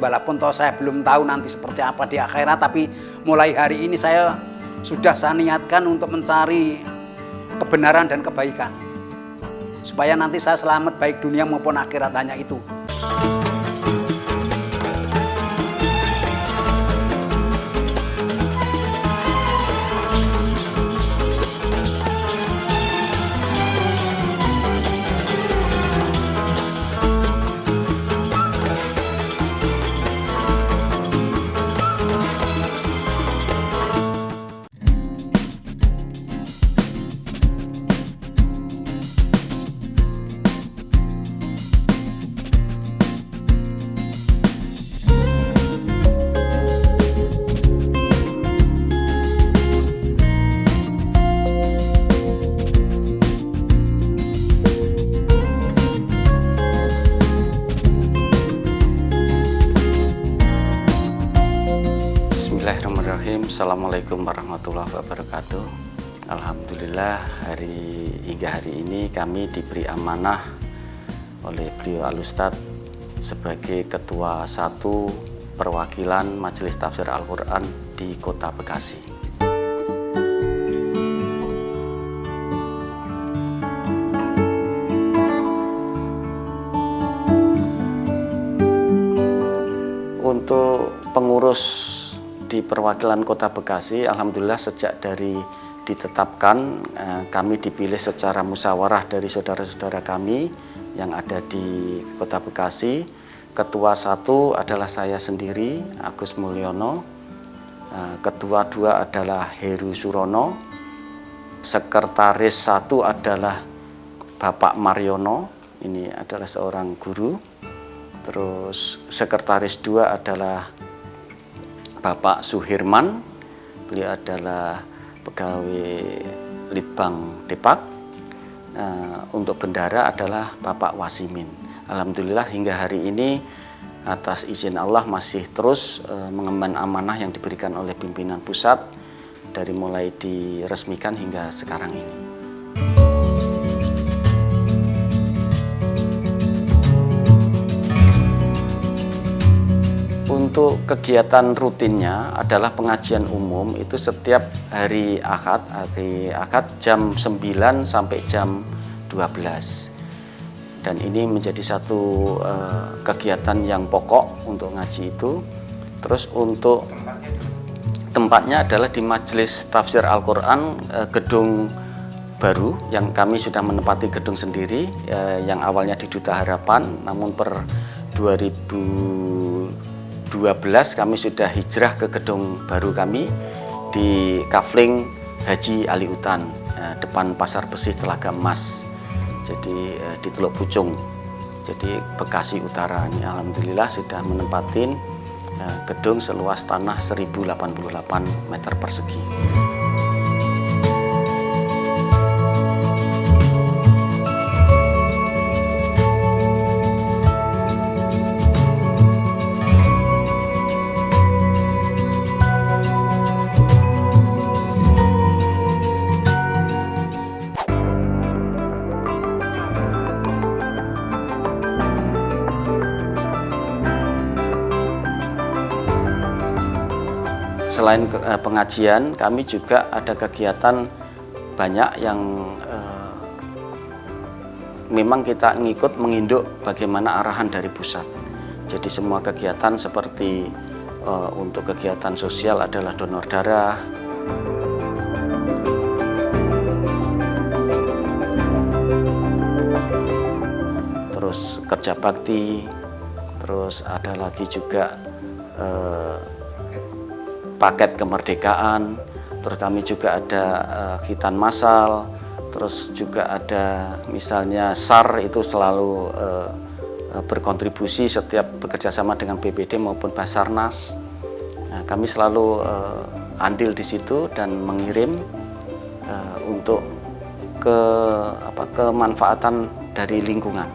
walaupun toh saya belum tahu nanti seperti apa di akhirat, tapi mulai hari ini saya niatkan untuk mencari kebenaran dan kebaikan, supaya nanti saya selamat baik dunia maupun akhirat, hanya itu. Bismillahirrahmanirrahim. Assalamualaikum warahmatullahi wabarakatuh. Alhamdulillah, hingga hari ini kami diberi amanah oleh beliau Al-Ustadz sebagai Ketua 1 Perwakilan Majelis Tafsir Al-Quran di Kota Bekasi. Untuk pengurus di perwakilan Kota Bekasi, alhamdulillah sejak dari ditetapkan, kami dipilih secara musyawarah dari saudara-saudara kami yang ada di Kota Bekasi. Ketua 1 adalah saya sendiri, Agus Mulyono. Ketua 2 adalah Heru Surono. Sekretaris 1 adalah Bapak Mariono, ini adalah seorang guru. Terus sekretaris 2 adalah Bapak Suhirman, beliau adalah pegawai Litbang Depak. Untuk bendara adalah Bapak Wasimin. Alhamdulillah hingga hari ini atas izin Allah masih terus mengemban amanah yang diberikan oleh pimpinan pusat dari mulai diresmikan hingga sekarang ini. Untuk kegiatan rutinnya adalah pengajian umum itu setiap hari Ahad jam 9 sampai jam 12. Dan ini menjadi satu kegiatan yang pokok untuk ngaji itu. Terus untuk tempatnya adalah di Majelis Tafsir Al-Quran gedung baru yang kami sudah menempati gedung sendiri yang awalnya di Duta Harapan, namun per 2012 kami sudah hijrah ke gedung baru kami di Kafling Haji Ali Utan, depan Pasar Bersih Telaga Emas, jadi di Teluk Pucung, jadi Bekasi Utara. Ini alhamdulillah sudah menempatin gedung seluas tanah 1088 meter persegi. Selain pengajian, kami juga ada kegiatan banyak yang memang kita menginduk bagaimana arahan dari pusat. Jadi semua kegiatan seperti untuk kegiatan sosial adalah donor darah, terus kerja bakti, terus ada lagi juga paket kemerdekaan, terus kami juga ada khitan massal, terus juga ada misalnya SAR itu selalu berkontribusi setiap bekerja sama dengan BPD maupun Basarnas. Nah, kami selalu andil di situ dan mengirim untuk kemanfaatan dari lingkungan.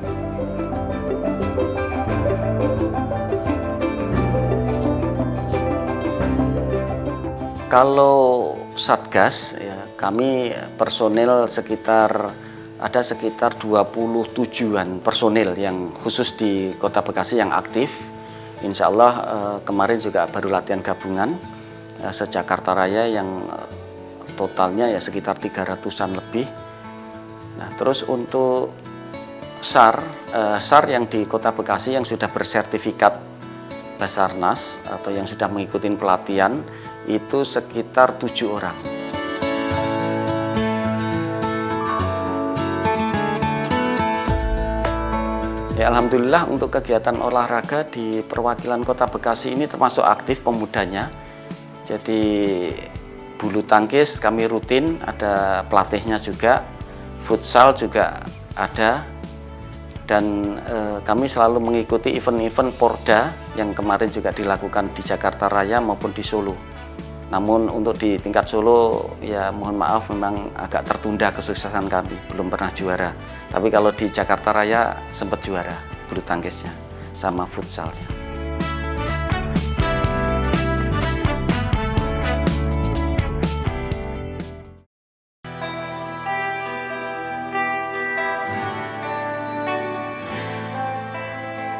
Kalau Satgas, ya, kami personil ada sekitar 27-an personil yang khusus di Kota Bekasi yang aktif. Insya Allah kemarin juga baru latihan gabungan se-Jakarta Raya yang totalnya ya sekitar 300-an lebih. Nah, terus untuk SAR yang di Kota Bekasi yang sudah bersertifikat Basarnas atau yang sudah mengikuti pelatihan itu sekitar 7 orang. Ya, alhamdulillah untuk kegiatan olahraga di perwakilan Kota Bekasi ini termasuk aktif pemudanya. Jadi bulu tangkis kami rutin, ada pelatihnya juga, futsal juga ada, dan kami selalu mengikuti event-event Porda yang kemarin juga dilakukan di Jakarta Raya maupun di Solo. Namun untuk di tingkat Solo ya mohon maaf memang agak tertunda kesuksesan kami, belum pernah juara. Tapi kalau di Jakarta Raya sempat juara bulu tangkisnya sama futsalnya.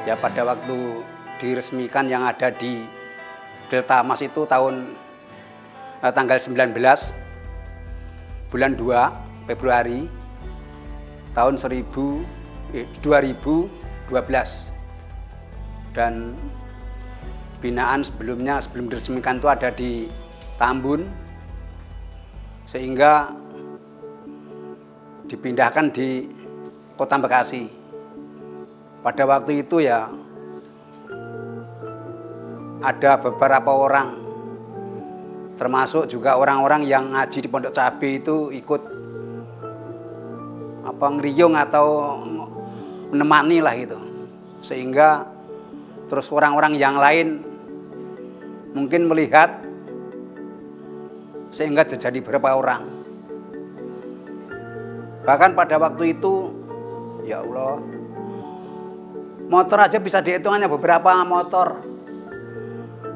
Ya pada waktu diresmikan yang ada di Delta Mas itu tanggal 19 bulan 2 Februari tahun 2012 dan binaan sebelum diresmikan itu ada di Tambun sehingga dipindahkan di Kota Bekasi. Pada waktu itu ya ada beberapa orang termasuk juga orang-orang yang ngaji di Pondok Cabe itu ikut ngeriung atau menemani lah gitu. Sehingga terus orang-orang yang lain mungkin melihat sehingga terjadi beberapa orang. Bahkan pada waktu itu ya Allah, motor aja bisa dihitungannya beberapa motor.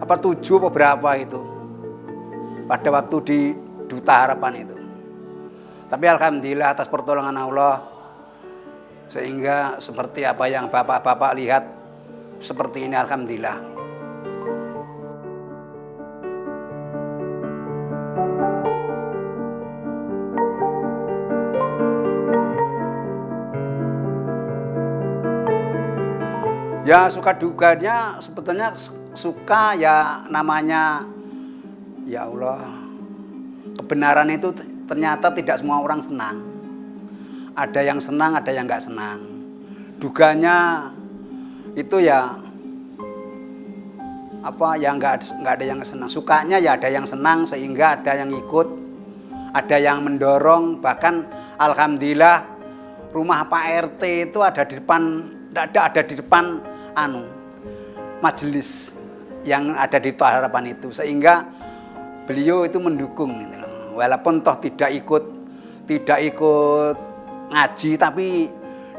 7 atau berapa itu. Pada waktu di Duta Harapan itu. Tapi alhamdulillah atas pertolongan Allah sehingga seperti apa yang bapak-bapak lihat seperti ini alhamdulillah. Ya suka dukanya sebetulnya suka ya namanya ya Allah, kebenaran itu ternyata tidak semua orang senang. Ada yang senang, ada yang nggak senang. Duganya itu ya nggak ada yang senang. Sukanya ya ada yang senang sehingga ada yang ikut, ada yang mendorong. Bahkan alhamdulillah rumah Pak RT itu ada di depan majelis yang ada di Duta Harapan itu, sehingga beliau itu mendukung gitu loh. Walaupun toh tidak ikut ngaji, tapi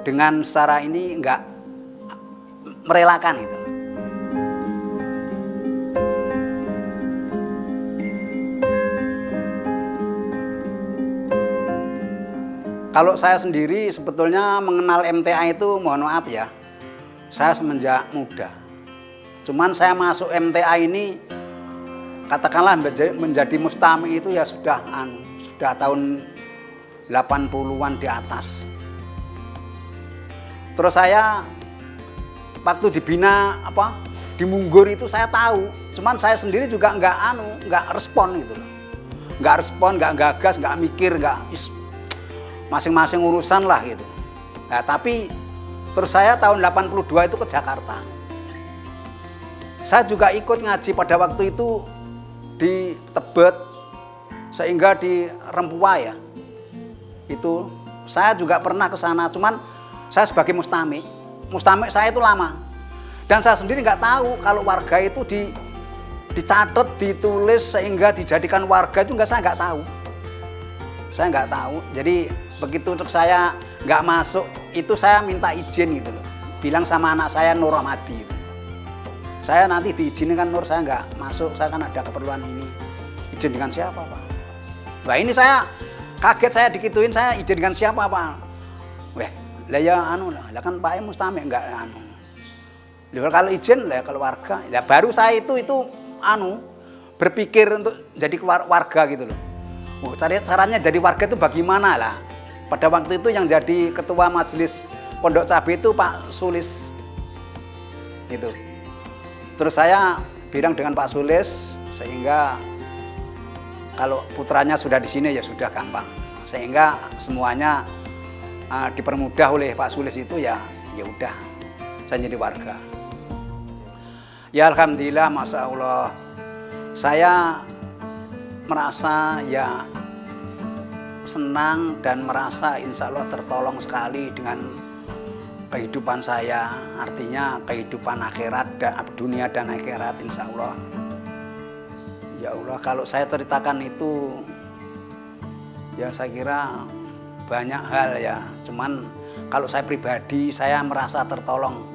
dengan secara ini enggak merelakan itu. Kalau saya sendiri sebetulnya mengenal MTA itu mohon maaf ya, saya semenjak muda. Cuman saya masuk MTA ini katakanlah menjadi mustami itu ya sudah tahun 80-an di atas. Terus saya waktu dibina di Munggur itu saya tahu, cuman saya sendiri juga nggak respon gitu loh. Nggak respon, nggak gagas, nggak mikir, masing-masing urusan lah gitu. Nah, tapi terus saya tahun 82 itu ke Jakarta. Saya juga ikut ngaji pada waktu itu di Tebet sehingga di Rempua ya. Itu saya juga pernah ke sana, cuman saya sebagai mustami saya itu lama. Dan saya sendiri nggak tahu kalau warga itu dicatat, ditulis sehingga dijadikan warga itu saya nggak tahu. Saya nggak tahu. Jadi begitu untuk saya nggak masuk itu saya minta izin gitu loh. Bilang sama anak saya Nur Rahmadi itu. Saya nanti diizinkan Nur, saya nggak masuk, saya kan ada keperluan ini. Izin dengan siapa Pak? Wah ini saya kaget, saya dikituin, saya izin dengan siapa Pak? Weh, lah ya lah kan Pak Mustami enggak . Loh, kalau izin lah keluarga. Ya baru saya itu berpikir untuk jadi warga gitu loh. Caranya jadi warga itu bagaimana lah. Pada waktu itu yang jadi ketua majelis Pondok Cabe itu Pak Sulis. Itu. Terus saya bilang dengan Pak Sulis, sehingga kalau putranya sudah di sini ya sudah gampang. Sehingga semuanya dipermudah oleh Pak Sulis itu ya udah saya jadi warga. Ya alhamdulillah, masya Allah, saya merasa ya senang dan merasa insya Allah tertolong sekali dengan kehidupan saya, artinya kehidupan akhirat dan dunia dan akhirat insya Allah. Ya Allah, kalau saya ceritakan itu ya saya kira banyak hal ya, cuman kalau saya pribadi saya merasa tertolong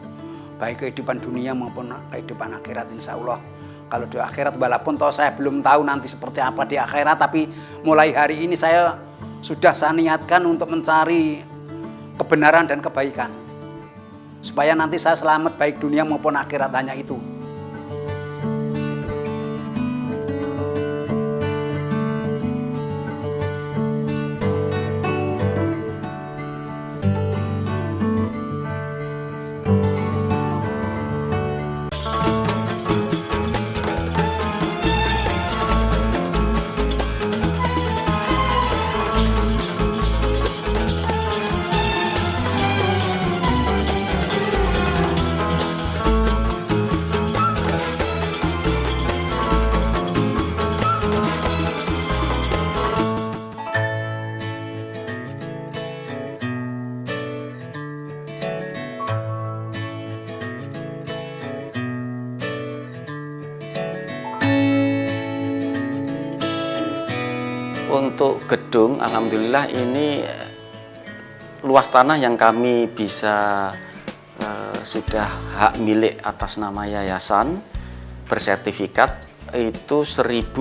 baik kehidupan dunia maupun kehidupan akhirat insya Allah. Kalau di akhirat, walaupun toh saya belum tahu nanti seperti apa di akhirat, tapi mulai hari ini saya niatkan untuk mencari kebenaran dan kebaikan, supaya nanti saya selamat baik dunia maupun akhirat, hanya itu. Untuk gedung, alhamdulillah ini luas tanah yang kami bisa sudah hak milik atas nama yayasan bersertifikat itu 1088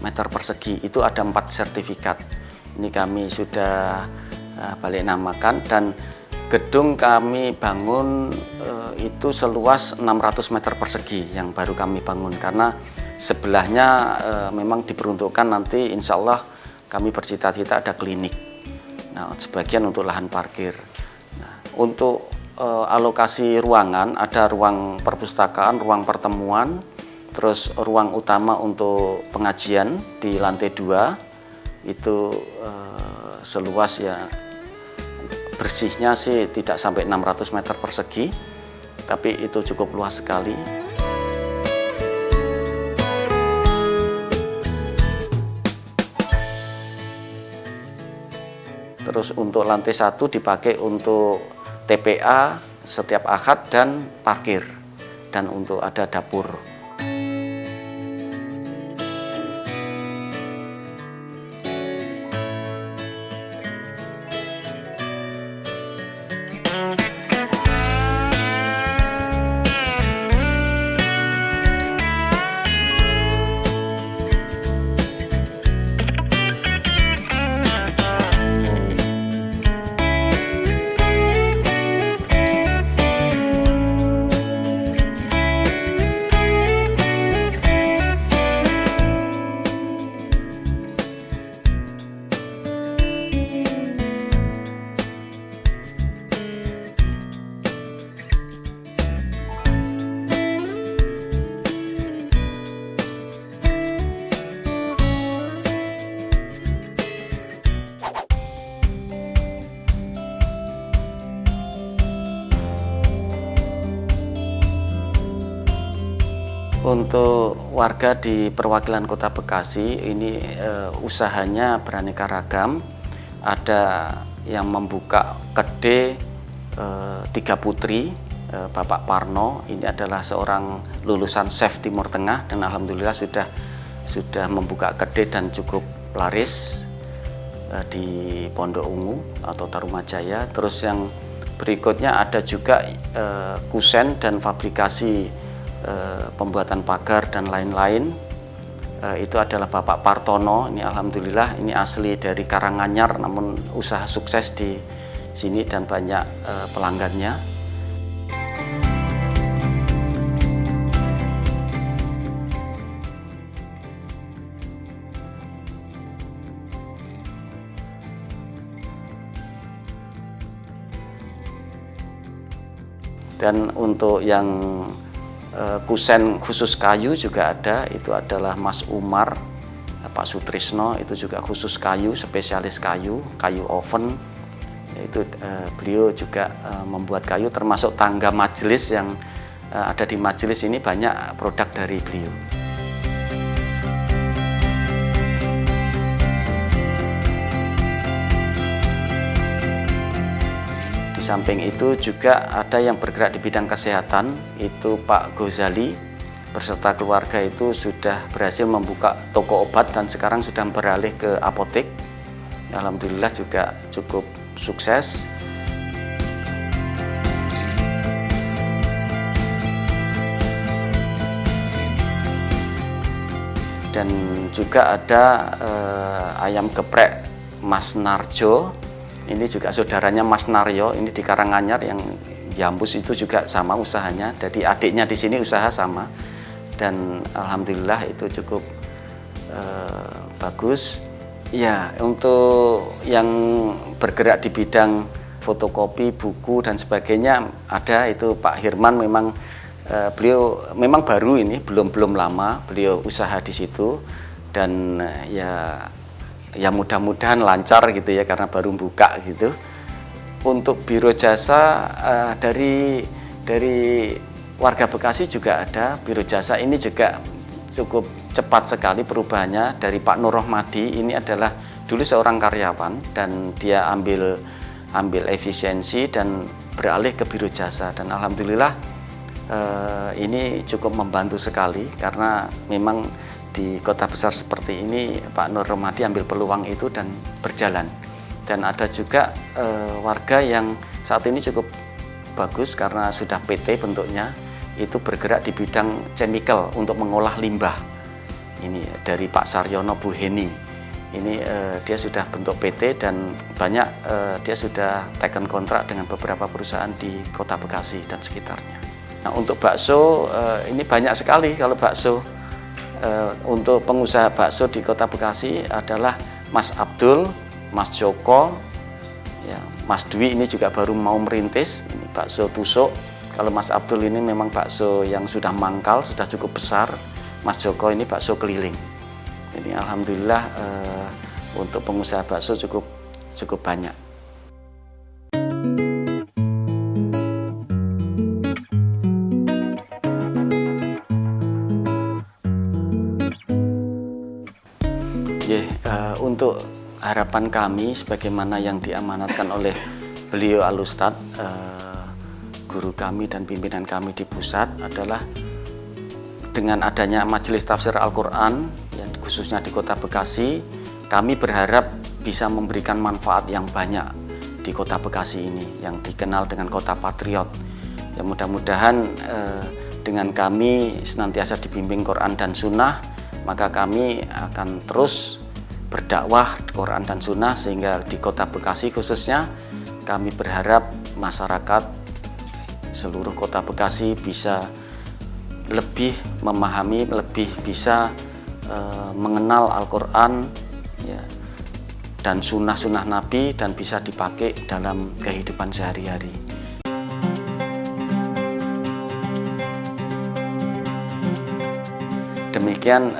meter persegi. Itu ada 4 sertifikat. Ini kami sudah balik namakan, dan gedung kami bangun itu seluas 600 meter persegi yang baru kami bangun, karena sebelahnya memang diperuntukkan nanti insya Allah kami bercita-cita ada klinik. Nah, sebagian untuk lahan parkir. Nah, untuk alokasi ruangan, ada ruang perpustakaan, ruang pertemuan, terus ruang utama untuk pengajian di lantai 2 itu seluas ya, bersihnya sih tidak sampai 600 meter persegi, tapi itu cukup luas sekali. Terus untuk lantai 1 dipakai untuk TPA setiap akad dan parkir, dan untuk ada dapur. Untuk warga di perwakilan Kota Bekasi ini usahanya beraneka ragam. Ada yang membuka kedai 3 putri, Bapak Parno ini adalah seorang lulusan chef Timur Tengah, dan alhamdulillah sudah membuka kedai dan cukup laris di Pondok Ungu atau Tarumajaya. Terus yang berikutnya ada juga kusen dan fabrikasi pembuatan pagar dan lain-lain. Itu adalah Bapak Partono. Ini alhamdulillah ini asli dari Karanganyar, namun usaha sukses di sini dan banyak pelanggannya. Dan untuk yang kusen khusus kayu juga ada, itu adalah Mas Umar, Pak Sutrisno, itu juga khusus kayu, spesialis kayu oven. Itu beliau juga membuat kayu, termasuk tangga majelis yang ada di majelis ini banyak produk dari beliau. Di samping itu juga ada yang bergerak di bidang kesehatan, itu Pak Gozali beserta keluarga itu sudah berhasil membuka toko obat dan sekarang sudah beralih ke apotek. Alhamdulillah juga cukup sukses. Dan juga ada ayam geprek Mas Narjo. Ini juga saudaranya Mas Naryo, ini di Karanganyar yang Jambus itu juga sama usahanya. Jadi adiknya di sini usaha sama. Dan alhamdulillah itu cukup bagus. Ya, untuk yang bergerak di bidang fotokopi, buku dan sebagainya ada, itu Pak Hirman. Memang beliau memang baru ini, belum lama beliau usaha di situ. Dan ya mudah-mudahan lancar gitu ya, karena baru buka gitu. Untuk biro jasa dari warga Bekasi juga ada biro jasa. Ini juga cukup cepat sekali perubahannya. Dari Pak Nur Rohmadi, ini adalah dulu seorang karyawan dan dia ambil efisiensi dan beralih ke biro jasa. Dan alhamdulillah ini cukup membantu sekali, karena memang di kota besar seperti ini Pak Nur Rohmadi ambil peluang itu dan berjalan. Dan ada juga warga yang saat ini cukup bagus karena sudah PT bentuknya, itu bergerak di bidang chemical untuk mengolah limbah. Ini dari Pak Saryono Buheni. Ini dia sudah bentuk PT dan banyak dia sudah taken kontrak dengan beberapa perusahaan di kota Bekasi dan sekitarnya. Nah, untuk bakso ini banyak sekali. Kalau bakso untuk pengusaha bakso di kota Bekasi adalah Mas Abdul, Mas Joko, ya, Mas Dwi ini juga baru mau merintis, ini bakso tusuk. Kalau Mas Abdul ini memang bakso yang sudah mangkal, sudah cukup besar. Mas Joko ini bakso keliling. Ini alhamdulillah untuk pengusaha bakso cukup banyak. Untuk harapan kami sebagaimana yang diamanatkan oleh beliau Al-Ustadz, guru kami dan pimpinan kami di pusat adalah dengan adanya Majelis Tafsir Al-Quran yang khususnya di kota Bekasi, kami berharap bisa memberikan manfaat yang banyak di kota Bekasi ini yang dikenal dengan kota patriot. Ya, mudah-mudahan dengan kami senantiasa dibimbing Quran dan Sunnah, maka kami akan terus berdakwah Quran dan Sunnah, sehingga di kota Bekasi khususnya kami berharap masyarakat seluruh kota Bekasi bisa lebih memahami, lebih bisa mengenal Al-Quran ya, dan sunnah-sunnah Nabi, dan bisa dipakai dalam kehidupan sehari-hari. Demikian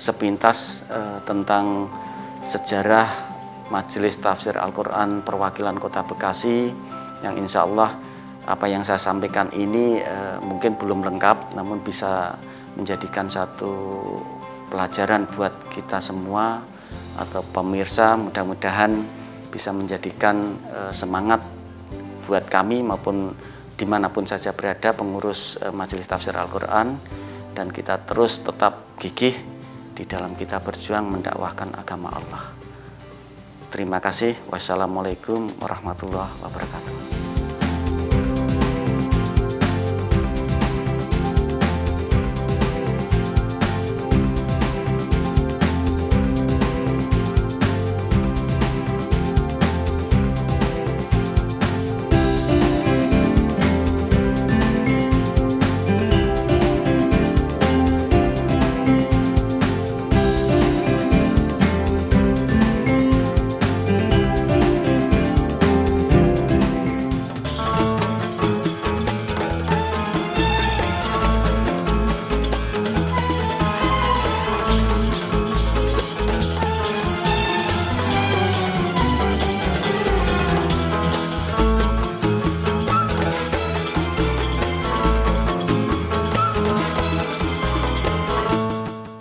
sepintas tentang sejarah Majelis Tafsir Al-Quran Perwakilan Kota Bekasi, yang insya Allah apa yang saya sampaikan ini mungkin belum lengkap, namun bisa menjadikan satu pelajaran buat kita semua atau pemirsa. Mudah-mudahan bisa menjadikan semangat buat kami maupun dimanapun saja berada pengurus Majelis Tafsir Al-Quran, dan kita terus tetap gigih di dalam kita berjuang mendakwahkan agama Allah. Terima kasih. Wassalamualaikum warahmatullahi wabarakatuh.